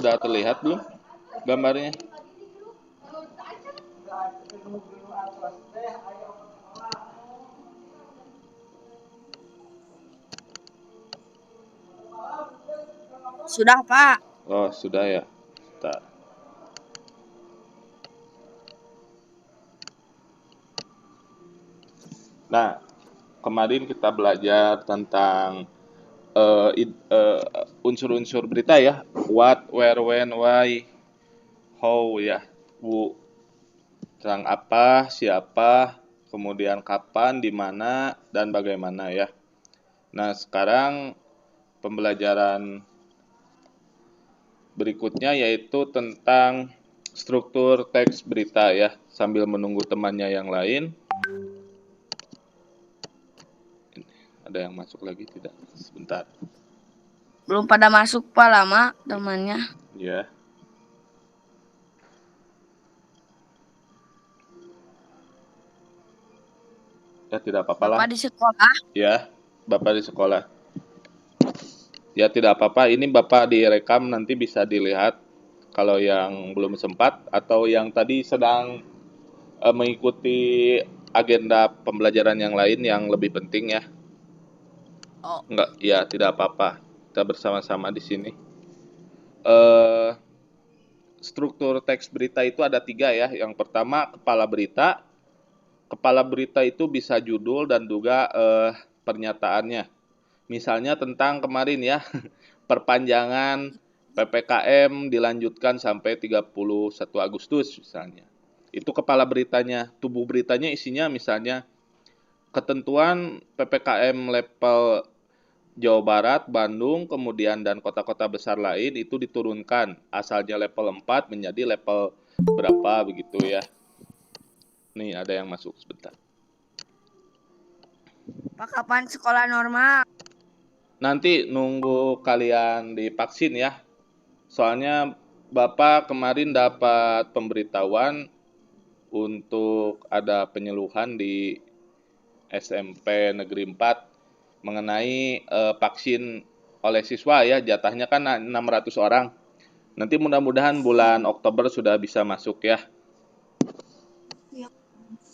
sudah terlihat belum gambarnya? Sudah, Pak. Oh, sudah ya. Bentar. Nah, kemarin kita belajar tentang unsur-unsur berita ya. What, where, when, why, how ya. Bu, tentang apa, siapa, kemudian kapan, di mana, dan bagaimana ya. Nah, sekarang pembelajaran berikutnya yaitu tentang struktur teks berita ya. Sambil menunggu temannya yang lain. Ada yang masuk lagi tidak? Sebentar. Belum pada masuk, Pak, lama temannya. Ya. Ya tidak apa-apa lah. Bapak di sekolah. Ya, Bapak di sekolah. Ya tidak apa-apa, ini Bapak direkam nanti bisa dilihat kalau yang belum sempat atau yang tadi sedang mengikuti agenda pembelajaran yang lain yang lebih penting ya. Oh, Enggak, ya tidak apa-apa. Kita bersama-sama di sini. Eh, struktur teks berita itu ada 3 ya. Yang pertama kepala berita. Kepala berita itu bisa judul dan juga pernyataannya. Misalnya tentang kemarin ya, perpanjangan PPKM dilanjutkan sampai 31 Agustus misalnya. Itu kepala beritanya. Tubuh beritanya isinya misalnya ketentuan PPKM level Jawa Barat, Bandung, kemudian dan kota-kota besar lain itu diturunkan. Asalnya level 4 menjadi level berapa begitu ya. Nih ada yang masuk sebentar. Pak, kapan sekolah normal? Nanti nunggu kalian divaksin ya. Soalnya Bapak kemarin dapat pemberitahuan untuk ada penyeluhan di SMP Negeri 4 mengenai vaksin oleh siswa ya, jatahnya kan 600 orang. Nanti mudah-mudahan bulan Oktober sudah bisa masuk ya.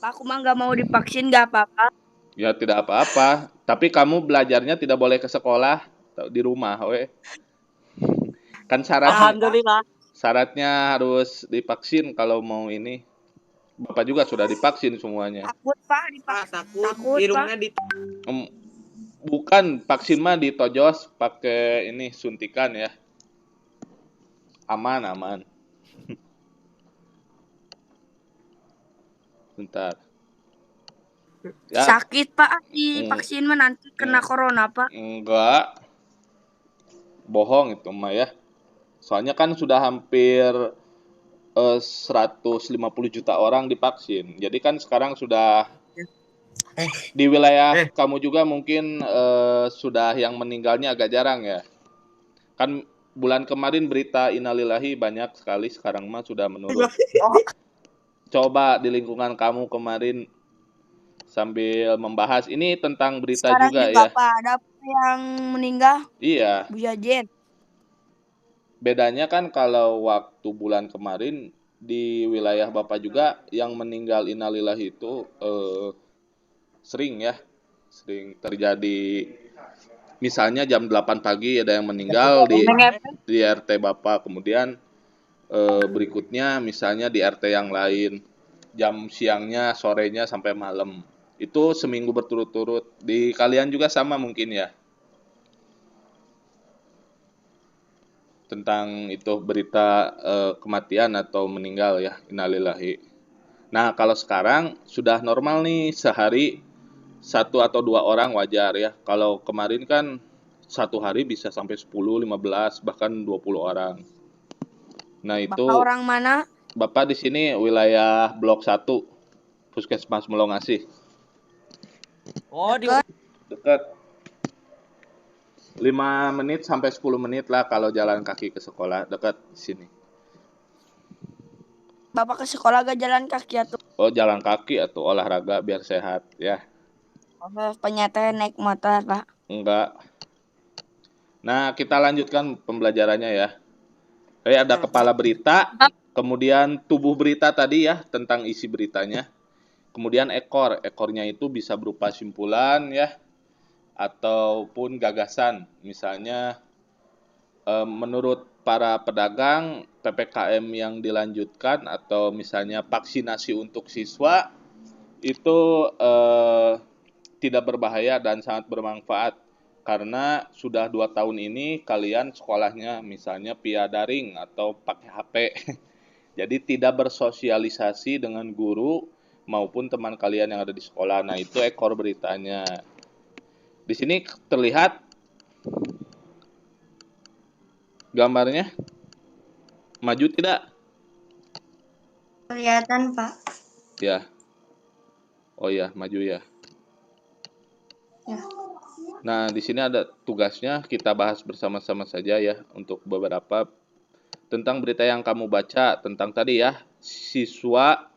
Pak, aku mah nggak mau divaksin, nggak apa-apa. Ya tidak apa-apa, tapi kamu belajarnya tidak boleh ke sekolah, di rumah we. Kan syaratnya harus divaksin kalau mau ini. Bapak juga sudah divaksin semuanya. Takut, Pak, takut, Pak. Bukan, vaksin mah ditojos pakai ini suntikan ya. Aman, aman. Bentar. Ya, Sakit, Pak, divaksin mah nanti kena corona, Pak. enggak. Bohong itu mah ya. Soalnya kan sudah hampir 150 juta orang divaksin. Jadi kan sekarang sudah di wilayah kamu juga mungkin sudah yang meninggalnya agak jarang ya. Kan bulan kemarin berita innalillahi banyak sekali, sekarang mah sudah menurun. Coba di lingkungan kamu kemarin sambil membahas ini tentang berita Sekarang juga juga, ya. Pak, ada yang meninggal. Iya. Bu Jajen. Bedanya kan kalau waktu bulan kemarin di wilayah Bapak juga yang meninggal innalillahi itu sering ya. Sering terjadi. Misalnya jam 8 pagi ada yang meninggal di RT Bapak, kemudian berikutnya misalnya di RT yang lain jam siangnya, sorenya sampai malam. Itu seminggu berturut-turut. Di kalian juga sama mungkin ya. Tentang itu berita kematian atau meninggal ya, innalillahi. Nah, kalau sekarang sudah normal nih, sehari 1 atau 2 orang wajar ya. Kalau kemarin kan satu hari bisa sampai 10, 15, bahkan 20 orang. Nah, Bapak itu orang mana? Bapak di sini wilayah Blok 1, Puskesmas Melongasih. Oh, dekat. Dekat. 5 menit sampai 10 menit lah kalau jalan kaki ke sekolah, dekat sini. Bapak ke sekolah gak jalan kaki atau? Oh, jalan kaki atau olahraga biar sehat ya. Penyataan naik motor, Pak. Enggak. Nah, kita lanjutkan pembelajarannya ya. Ada kepala berita, kemudian tubuh berita tadi ya, tentang isi beritanya. Kemudian ekornya itu bisa berupa simpulan ya, ataupun gagasan. Misalnya menurut para pedagang PPKM yang dilanjutkan atau misalnya vaksinasi untuk siswa itu tidak berbahaya dan sangat bermanfaat karena sudah 2 tahun ini kalian sekolahnya misalnya via daring atau pakai HP. Jadi tidak bersosialisasi dengan guru maupun teman kalian yang ada di sekolah. Nah, itu ekor beritanya. Di sini terlihat gambarnya. Maju tidak? Kelihatan, Pak. Ya. Oh ya, maju ya. Ya. Nah, di sini ada tugasnya, kita bahas bersama-sama saja ya untuk beberapa tentang berita yang kamu baca tentang tadi ya, siswa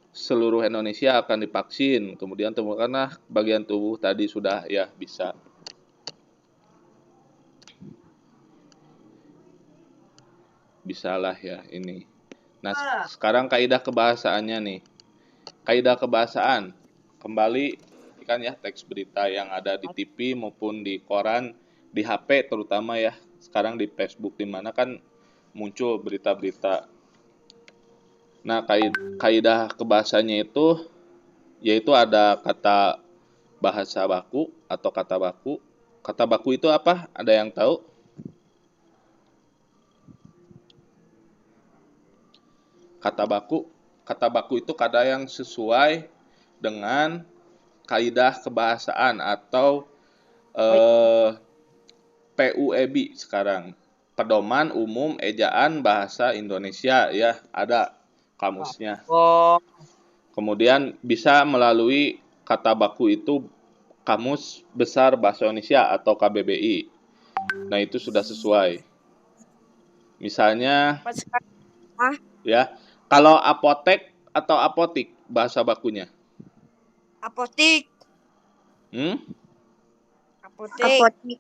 seluruh Indonesia akan divaksin. Kemudian temukanlah bagian tubuh tadi sudah ya bisa. Bisalah ya ini. Nah, sekarang kaidah kebahasaannya nih. Kaidah kebahasaan. Kembali kan ya teks berita yang ada di TV maupun di koran, di HP terutama ya. Sekarang di Facebook di mana kan muncul berita-berita. Nah, kaidah kebahasanya itu yaitu ada kata bahasa baku atau kata baku. Kata baku itu apa? Ada yang tahu? Kata baku itu kata yang sesuai dengan kaidah kebahasaan atau PUEB sekarang. Pedoman Umum Ejaan Bahasa Indonesia ya, ada kamusnya. Kemudian bisa melalui kata baku itu Kamus Besar Bahasa Indonesia atau KBBI. Nah, itu sudah sesuai. Misalnya ya, kalau apotek atau apotik bahasa bakunya. Apotik. Apotik.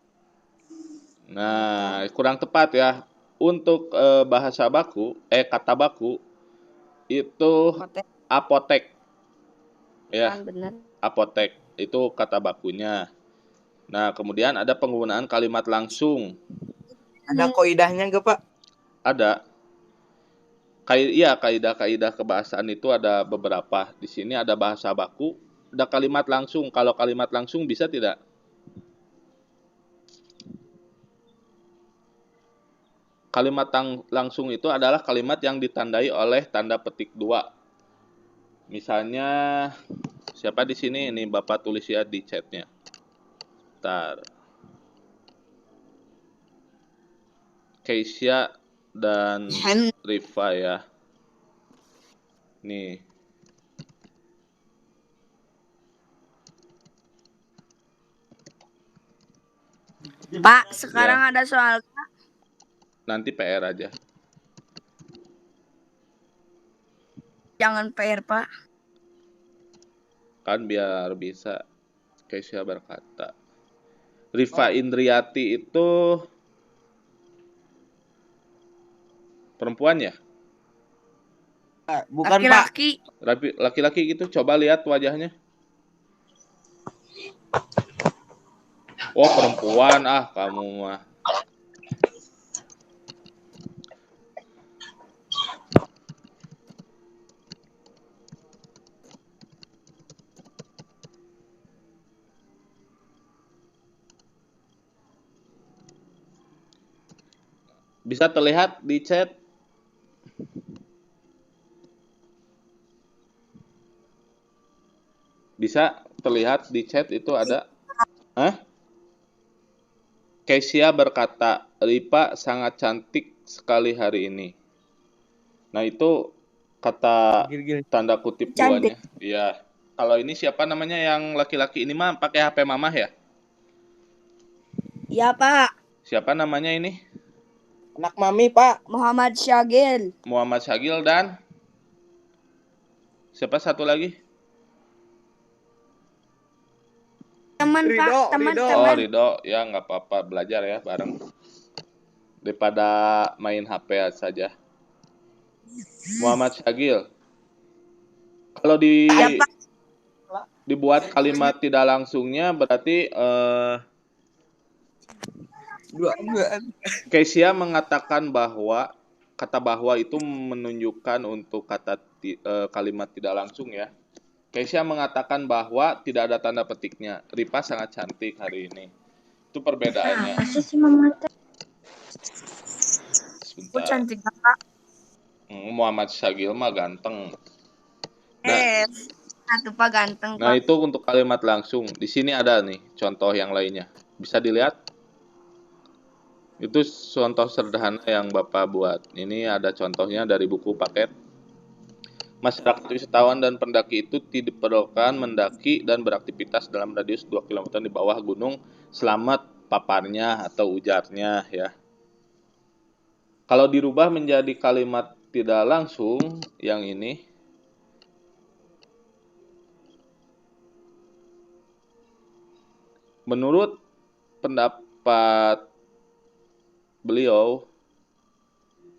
Nah, kurang tepat ya. Untuk bahasa baku, kata baku itu apotek. Ya, Benar. apotek itu kata bakunya. Nah, kemudian ada penggunaan kalimat langsung. Ada koidahnya nggak, Pak? Ada. Kaidah-kaidah kebahasaan itu ada beberapa. Di sini ada bahasa baku, ada kalimat langsung. Kalau kalimat langsung bisa tidak? Kalimat langsung itu adalah kalimat yang ditandai oleh tanda petik 2. Misalnya, siapa di sini? Ini Bapak tulis ya di chatnya. Bentar. Keisha dan Riva ya. Nih. Pak, sekarang ada soal. Nanti PR aja. Jangan PR, Pak. Kan biar bisa. Keisha berkata. Riva Indriati itu perempuan ya? Bukan, Laki-laki. Pak. Laki-laki gitu, coba lihat wajahnya. Oh, perempuan. Ah, kamu mah. Bisa terlihat di chat? Bisa terlihat di chat itu ada? Hah? Keisha berkata, Ripa sangat cantik sekali hari ini. Nah, itu kata tanda kutip duanya. Iya. Kalau ini siapa namanya yang laki-laki ini mah pakai HP mamah ya? Ya, Pak. Siapa namanya ini? Anak mami, Pak. Muhammad Syagil. Muhammad Syagil dan siapa satu lagi? Teman, Ridho, Pak. Teman. Ridho. Oh, Ridho. Ya, nggak apa-apa. Belajar ya bareng. daripada main HP saja. Muhammad Syagil, kalau Ya, Pak. dibuat kalimat tidak langsungnya berarti Kesia mengatakan bahwa kata bahwa itu menunjukkan untuk kalimat tidak langsung ya. Kesia mengatakan bahwa tidak ada tanda petiknya. Ripa sangat cantik hari ini. Itu perbedaannya. Apa sih Mama? Oh, Sebentar. cantik kakak. Muhammad Syagil mah ganteng. Nah, Satu Pak ganteng nah Pak. itu untuk kalimat langsung. Di sini ada nih contoh yang lainnya. Bisa dilihat? Itu contoh sederhana yang Bapak buat. Ini ada contohnya dari buku paket. Masyarakat wisatawan dan pendaki itu diperbolehkan mendaki dan beraktivitas dalam radius 2 km di bawah gunung selamat paparnya atau ujarnya ya. Kalau dirubah menjadi kalimat tidak langsung yang ini, menurut pendapat beliau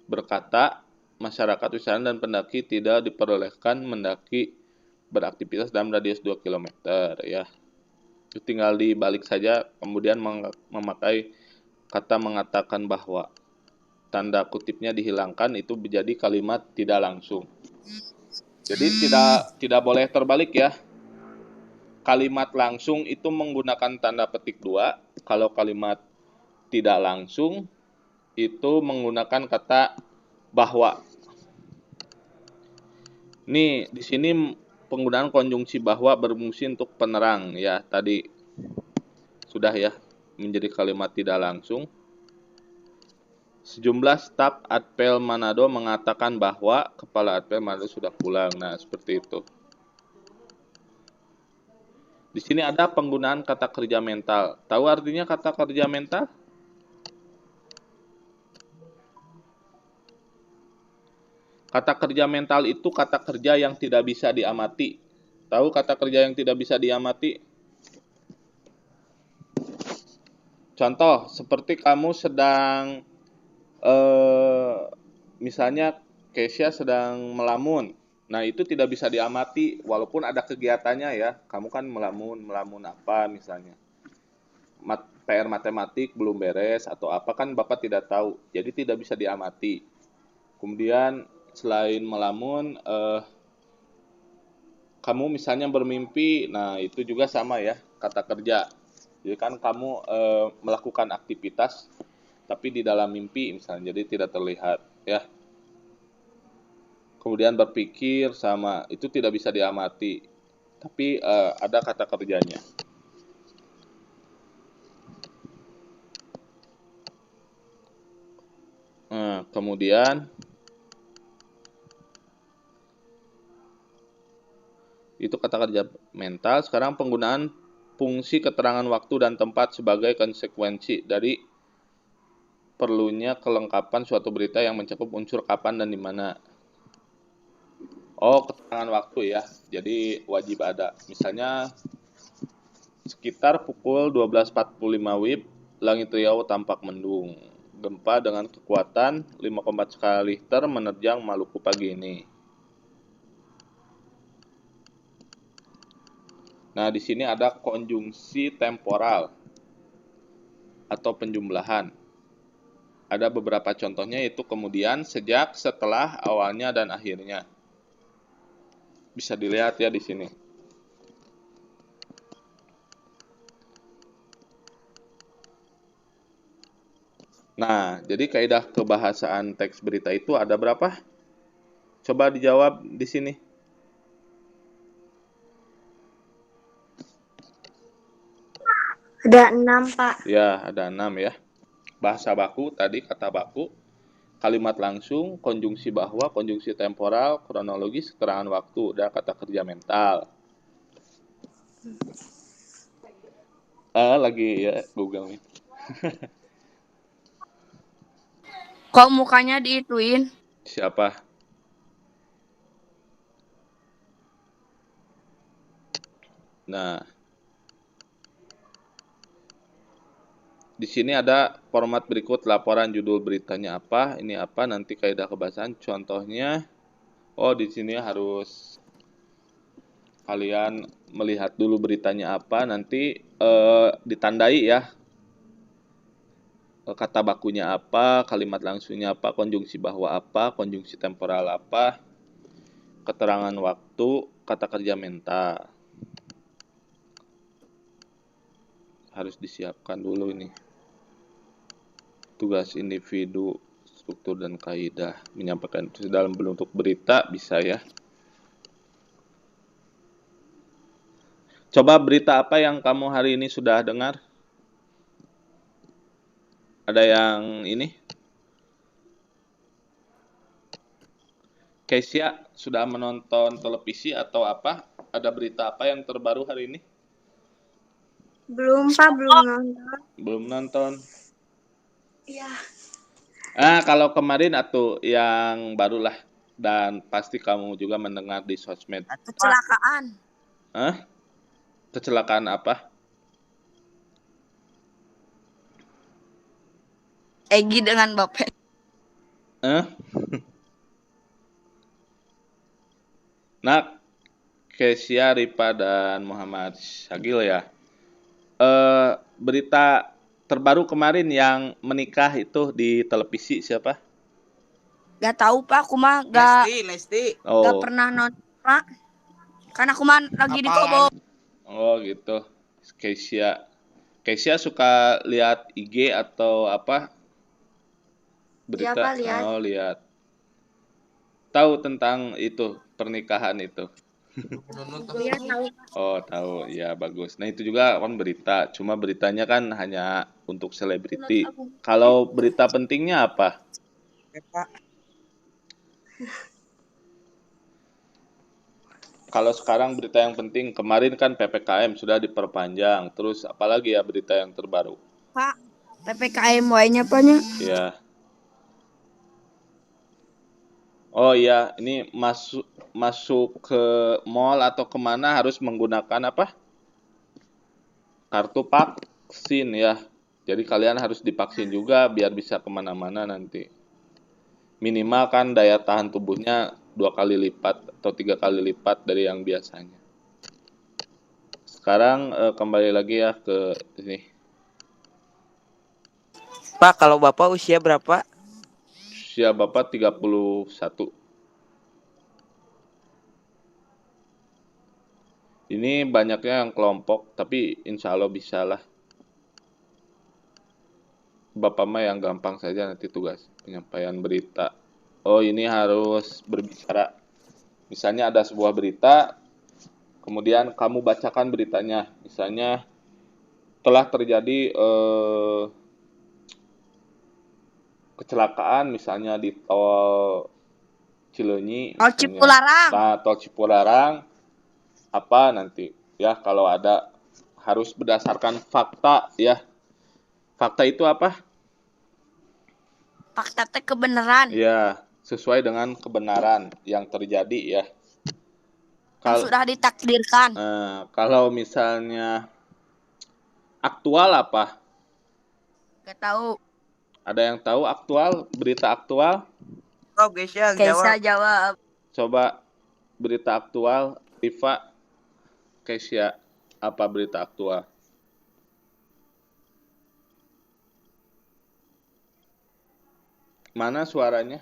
berkata, masyarakat wisatawan dan pendaki tidak diperbolehkan mendaki beraktivitas dalam radius 2 km ya. Tinggal dibalik saja, kemudian memakai kata mengatakan bahwa tanda kutipnya dihilangkan itu menjadi kalimat tidak langsung. Jadi tidak boleh terbalik ya. Kalimat langsung itu menggunakan tanda petik 2, kalau kalimat tidak langsung itu menggunakan kata bahwa. Nih, di sini penggunaan konjungsi bahwa berfungsi untuk penerang ya, tadi sudah ya, menjadi kalimat tidak langsung. Sejumlah staf Adpel Manado mengatakan bahwa kepala Adpel Manado sudah pulang. Nah, seperti itu. Di sini ada penggunaan kata kerja mental. Tahu artinya kata kerja mental? Kata kerja mental itu kata kerja yang tidak bisa diamati. Tahu kata kerja yang tidak bisa diamati? Contoh, seperti kamu sedang misalnya Kesia sedang melamun. Nah, itu tidak bisa diamati walaupun ada kegiatannya ya. Kamu kan melamun apa misalnya. PR matematik belum beres atau apa kan Bapak tidak tahu. Jadi tidak bisa diamati. Kemudian selain melamun kamu misalnya bermimpi, nah itu juga sama ya, kata kerja. Jadi kan kamu melakukan aktivitas tapi di dalam mimpi misalnya, jadi tidak terlihat ya. Kemudian berpikir sama, itu tidak bisa diamati. Tapi ada kata kerjanya. Nah, kemudian itu kata kerja mental. Sekarang penggunaan fungsi keterangan waktu dan tempat sebagai konsekuensi dari perlunya kelengkapan suatu berita yang mencakup unsur kapan dan di mana. Oh, keterangan waktu ya. Jadi wajib ada. Misalnya sekitar pukul 12.45 WIB, langit Riau tampak mendung. Gempa dengan kekuatan 5,4 skala Richter menerjang Maluku pagi ini. Nah, di sini ada konjungsi temporal atau penjumlahan. Ada beberapa contohnya yaitu kemudian, sejak, setelah, awalnya, dan akhirnya. Bisa dilihat ya di sini. Nah, jadi kaidah kebahasaan teks berita itu ada berapa? Coba dijawab di sini. Ada 6, Pak. Ya, ada 6 ya. Bahasa baku tadi kata baku, kalimat langsung, konjungsi bahwa, konjungsi temporal, kronologis, keterangan waktu, dan kata kerja mental. Lagi ya Google nih. Kok mukanya diituin? Siapa? Nah, Di sini ada format berikut laporan judul beritanya apa, ini apa, nanti kaidah kebahasaan. Contohnya, oh di sini harus kalian melihat dulu beritanya apa, nanti ditandai ya kata bakunya apa, kalimat langsungnya apa, konjungsi bahwa apa, konjungsi temporal apa, keterangan waktu, kata kerja menta. Harus disiapkan dulu ini. Tugas individu, struktur dan kaidah. Menyampaikan itu dalam bentuk berita bisa ya. Coba berita apa yang kamu hari ini sudah dengar? Ada yang ini? Kesia sudah menonton televisi atau apa? Ada berita apa yang terbaru hari ini? Belum, Pak, belum nonton. Belum nonton. Iya. Kalau kemarin atau yang barulah dan pasti kamu juga mendengar di sosmed. Kecelakaan. Hah? Kecelakaan apa? Egi dengan Bape. Hah? Nah, Kesia, Ripa, dan Muhammad Syagil ya. Berita terbaru kemarin yang menikah itu di televisi siapa? Gak tahu Pak, aku mah gak Lesti. Oh, pernah nonton Pak. Karena aku mah lagi di Kobo. oh gitu. Kesia. Kesia suka lihat IG atau apa? Iya, Berita? Pak, lihat. Oh, lihat. Tahu tentang itu, pernikahan itu. Iya, tahu. Oh, tahu. Ya, bagus. Nah, itu juga kan berita. Cuma beritanya kan hanya untuk selebriti. Kalau berita pentingnya apa? Pak. Kalau sekarang berita yang penting, kemarin kan PPKM sudah diperpanjang. Terus apalagi ya berita yang terbaru? Pak, PPKM Y-nya apanya? Ya. Oh iya, ini masuk masuk ke mall atau kemana harus menggunakan apa? Kartu vaksin ya. Jadi kalian harus divaksin juga biar bisa kemana-mana nanti. Minimal kan daya tahan tubuhnya 2 kali lipat atau 3 kali lipat dari yang biasanya. Sekarang kembali lagi ya ke ini. Pak, kalau Bapak usia berapa? Usia Bapak 31. Ini banyaknya yang kelompok, tapi insya Allah bisa lah. Bapak mah yang gampang saja nanti tugas penyampaian berita. Oh ini harus berbicara. Misalnya ada sebuah berita, kemudian kamu bacakan beritanya. Misalnya telah terjadi kecelakaan misalnya di tol Cileunyi, Oh, misalnya. Cipularang. Nah, tol Cipularang apa nanti ya kalau ada harus berdasarkan fakta ya. Fakta itu apa? Fakta teh kebenaran. Ya, sesuai dengan kebenaran yang terjadi ya. Yang sudah ditakdirkan. Kalau misalnya aktual apa? Gak tahu. Ada yang tahu aktual? Berita aktual? Oh, guys ya, Keisa jawab. jawab. Coba berita aktual, Rifa, Kesia, apa berita aktual? Mana suaranya?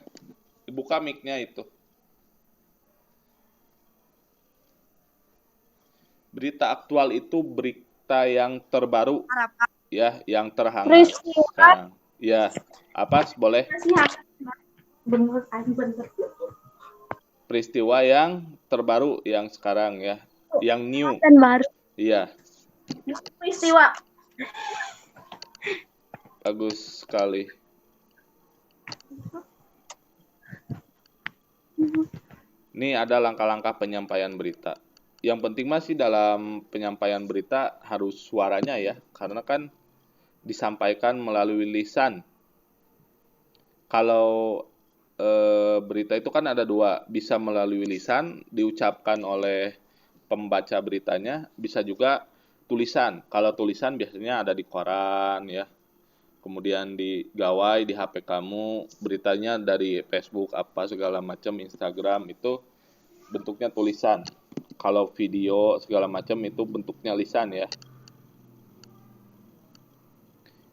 Dibuka mic-nya itu. Berita aktual itu berita yang terbaru, Harapan. ya, yang terhangat sekarang. Ya, apa boleh? Peristiwa yang terbaru yang sekarang ya, yang new. Dan baru. Iya, Peristiwa. bagus sekali. Ini ada langkah-langkah penyampaian berita. Yang penting masih dalam penyampaian berita harus suaranya ya, karena kan disampaikan melalui lisan. Kalau berita itu kan ada dua, bisa melalui lisan, diucapkan oleh pembaca beritanya, bisa juga tulisan. Kalau tulisan biasanya ada di koran ya, kemudian di gawai di HP kamu, beritanya dari Facebook apa segala macam, Instagram itu bentuknya tulisan. Kalau video segala macam itu bentuknya lisan ya.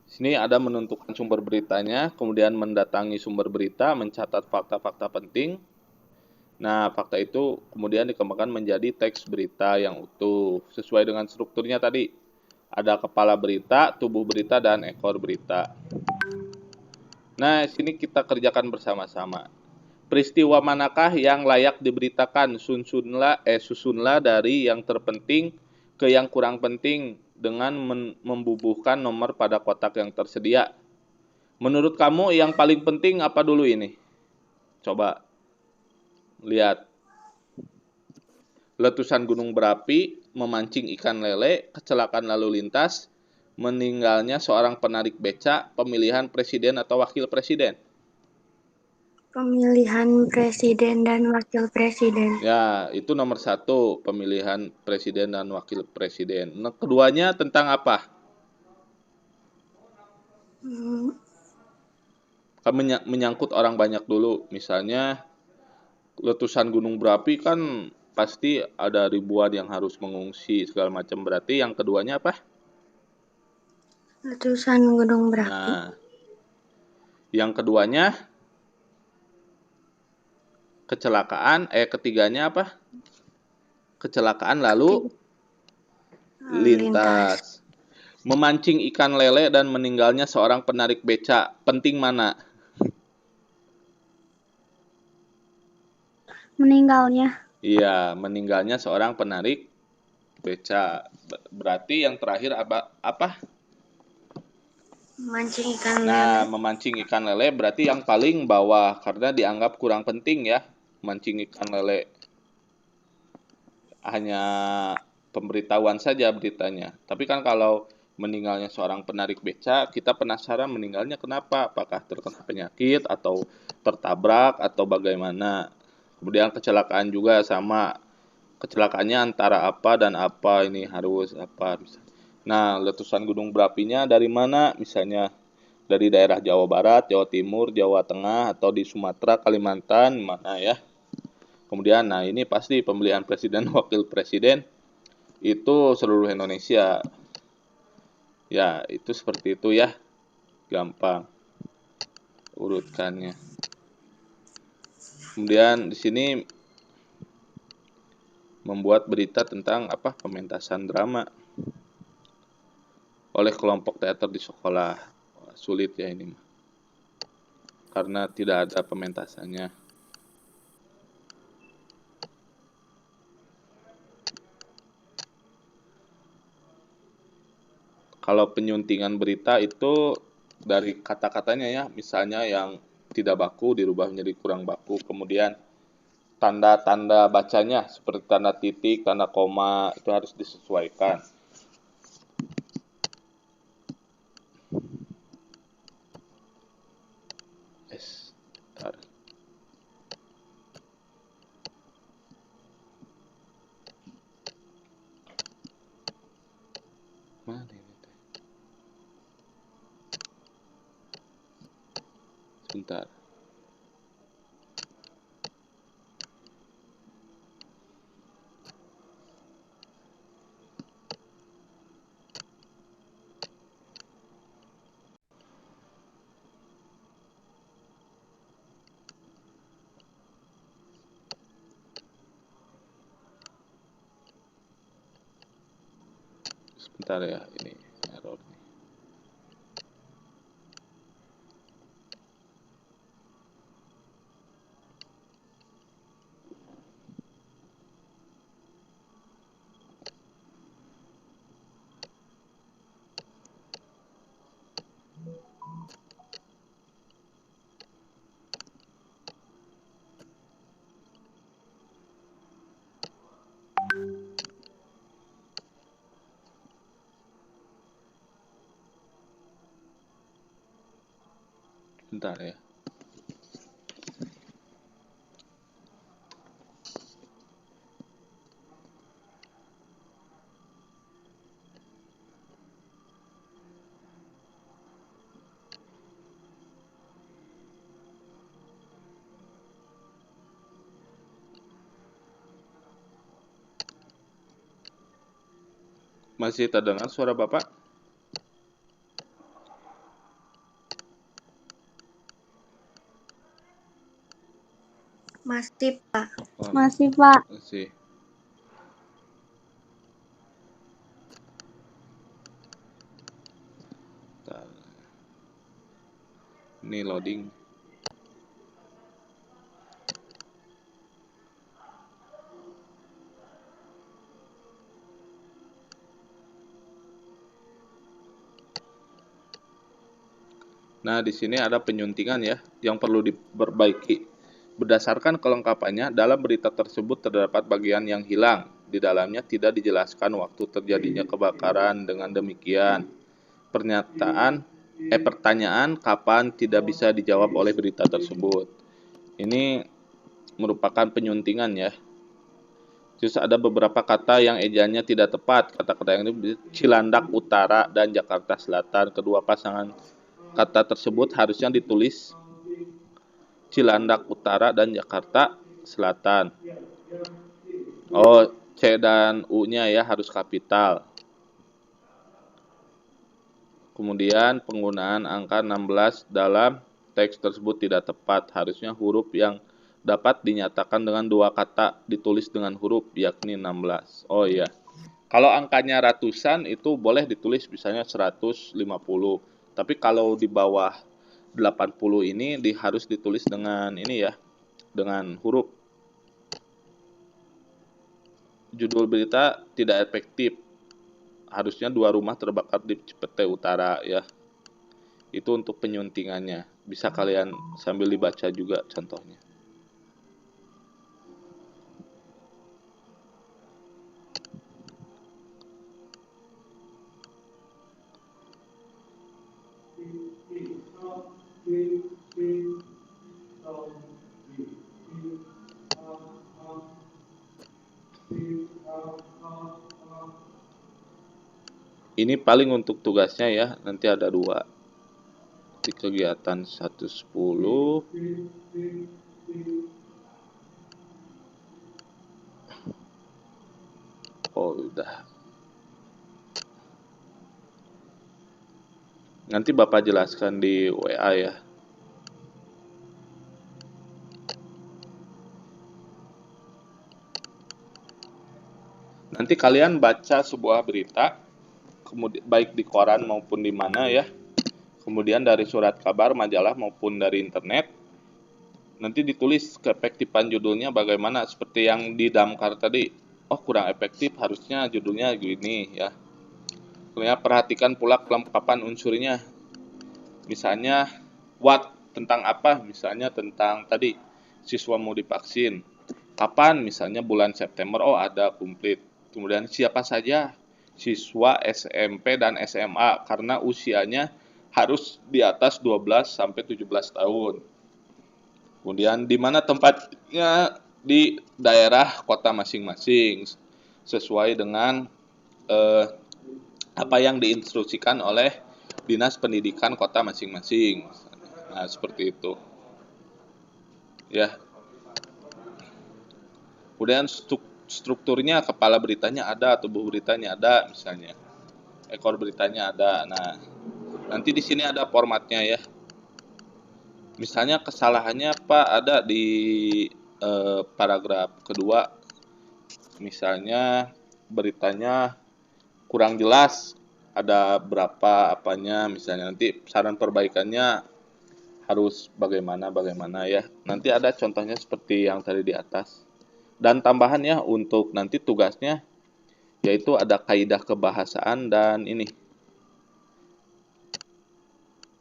Sini ada menentukan sumber beritanya, kemudian mendatangi sumber berita, mencatat fakta-fakta penting. Nah, fakta itu kemudian dikembangkan menjadi teks berita yang utuh, sesuai dengan strukturnya tadi. Ada kepala berita, tubuh berita, dan ekor berita. Nah, sini kita kerjakan bersama-sama. Peristiwa manakah yang layak diberitakan? Susunlah dari yang terpenting ke yang kurang penting dengan membubuhkan nomor pada kotak yang tersedia. Menurut kamu yang paling penting apa dulu ini? Coba lihat. Letusan gunung berapi, memancing ikan lele, kecelakaan lalu lintas, meninggalnya seorang penarik beca, pemilihan presiden atau wakil presiden. Pemilihan presiden dan wakil presiden. Ya, itu nomor 1, pemilihan presiden dan wakil presiden. Nah, keduanya tentang apa? Hmm, Kan menyangkut orang banyak dulu. Misalnya, letusan gunung berapi kan pasti ada ribuan yang harus mengungsi segala macam. Berarti yang keduanya apa? Letusan gunung berapi. Nah, yang keduanya kecelakaan, ketiganya apa? Kecelakaan lalu lintas. Memancing ikan lele dan meninggalnya seorang penarik beca. Penting mana? Meninggalnya. Iya, meninggalnya seorang penarik beca. Berarti yang terakhir apa? Memancing ikan Nah, lele. memancing ikan lele berarti yang paling bawah karena dianggap kurang penting ya. Mancing ikan lele hanya pemberitahuan saja beritanya. Tapi kan kalau meninggalnya seorang penarik beca, kita penasaran meninggalnya kenapa? Apakah terkena penyakit atau tertabrak atau bagaimana? Kemudian kecelakaan juga sama. Kecelakaannya antara apa dan apa ini harus apa. Nah, letusan gunung berapinya dari mana? Misalnya dari daerah Jawa Barat, Jawa Timur, Jawa Tengah, atau di Sumatera, Kalimantan, mana ya. Kemudian, nah ini pasti pemilihan presiden wakil presiden itu seluruh Indonesia. Ya, itu seperti itu ya. Gampang urutkannya. Kemudian di sini membuat berita tentang apa? Pementasan drama oleh kelompok teater di sekolah. Wah, sulit ya ini mah. Karena tidak ada pementasannya. Kalau penyuntingan berita itu dari kata-katanya ya, misalnya yang tidak baku dirubah menjadi kurang baku, kemudian tanda-tanda bacanya seperti tanda titik, tanda koma itu harus disesuaikan. Bentar. Mana ini teh? Sebentar. Sebentar ya, ini error nih. Bentar ya. Masih terdengar suara Bapak? Masih, Pak. Oh, Masih, Pak. masih. Bentar. Ini loading. Nah, di sini ada penyuntingan ya yang perlu diperbaiki. Berdasarkan kelengkapannya, dalam berita tersebut terdapat bagian yang hilang. Di dalamnya tidak dijelaskan waktu terjadinya kebakaran. Dengan demikian, pertanyaan kapan tidak bisa dijawab oleh berita tersebut. Ini merupakan penyuntingan ya. Terus ada beberapa kata yang ejaannya tidak tepat. Kata-kata yang ini Cilandak Utara dan Jakarta Selatan. Kedua pasangan kata tersebut harusnya ditulis Cilandak Utara dan Jakarta Selatan. Oh, C dan U-nya ya harus kapital. Kemudian penggunaan angka 16 dalam teks tersebut tidak tepat. Harusnya huruf yang dapat dinyatakan dengan dua kata ditulis dengan huruf yakni 16. Oh iya. Kalau angkanya ratusan itu boleh ditulis misalnya 150. Tapi kalau di bawah 80 ini harus ditulis dengan ini ya, dengan huruf. Judul berita tidak efektif. Harusnya 2 rumah terbakar di Cipete Utara ya. Itu untuk penyuntingannya. Bisa kalian sambil dibaca juga contohnya. Ini paling untuk tugasnya ya, nanti ada 2. Di kegiatan 110. Oh, udah. Nanti Bapak jelaskan di WA ya. Nanti kalian baca sebuah berita, kemudian baik di koran maupun di mana ya. Kemudian dari surat kabar, majalah maupun dari internet. Nanti ditulis keefektifan judulnya bagaimana, seperti yang di Damkar tadi. Oh, kurang efektif, harusnya judulnya gini ya. Kemudian perhatikan pula kelengkapan unsurnya. Misalnya what tentang apa? Misalnya tentang tadi siswa mau divaksin. Kapan? Misalnya bulan September. Oh, ada komplit. Kemudian siapa saja siswa SMP dan SMA karena usianya harus di atas 12 sampai 17 tahun. Kemudian di mana tempatnya di daerah kota masing-masing sesuai dengan apa yang diinstruksikan oleh Dinas Pendidikan kota masing-masing. Nah, seperti itu. Ya. Kemudian strukturnya kepala beritanya ada, tubuh beritanya ada misalnya. Ekor beritanya ada. Nah, nanti di sini ada formatnya ya. Misalnya kesalahannya apa ada di paragraf kedua. Misalnya beritanya kurang jelas, ada berapa apanya, misalnya nanti saran perbaikannya harus bagaimana ya. Nanti ada contohnya seperti yang tadi di atas. Dan tambahannya untuk nanti tugasnya yaitu ada kaidah kebahasaan dan ini.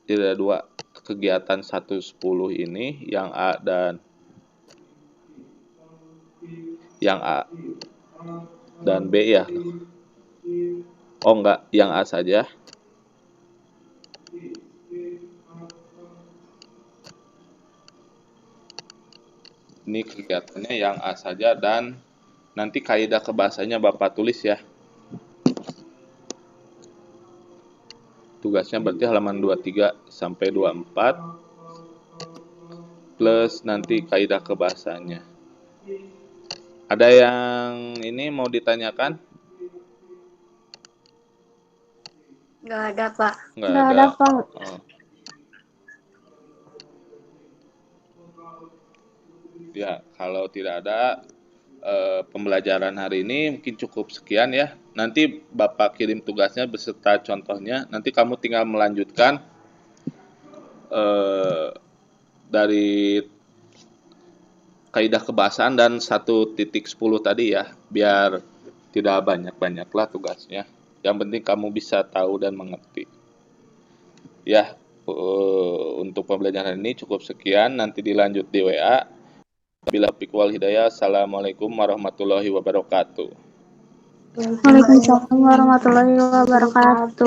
Jadi ada 2 kegiatan 110 ini yang A dan B ya. Oh enggak, yang A saja. Ini kegiatannya yang A saja dan nanti kaidah kebahasanya Bapak tulis ya. Tugasnya berarti halaman 23 sampai 24 plus nanti kaidah kebahasanya. Ada yang ini mau ditanyakan? Nggak ada, Pak. Nggak Nggak ada. ada, Pak. Oh. Ya, kalau tidak ada pembelajaran hari ini mungkin cukup sekian ya. Nanti Bapak kirim tugasnya beserta contohnya. Nanti kamu tinggal melanjutkan eh, dari kaidah kebahasaan dan 1.10 tadi ya, biar tidak banyak-banyaklah tugasnya. Yang penting kamu bisa tahu dan mengerti. Ya, untuk pembelajaran ini cukup sekian. Nanti dilanjut di WA. Bila taufiq wal hidayah. Assalamualaikum warahmatullahi wabarakatuh. Waalaikumsalam warahmatullahi wabarakatuh.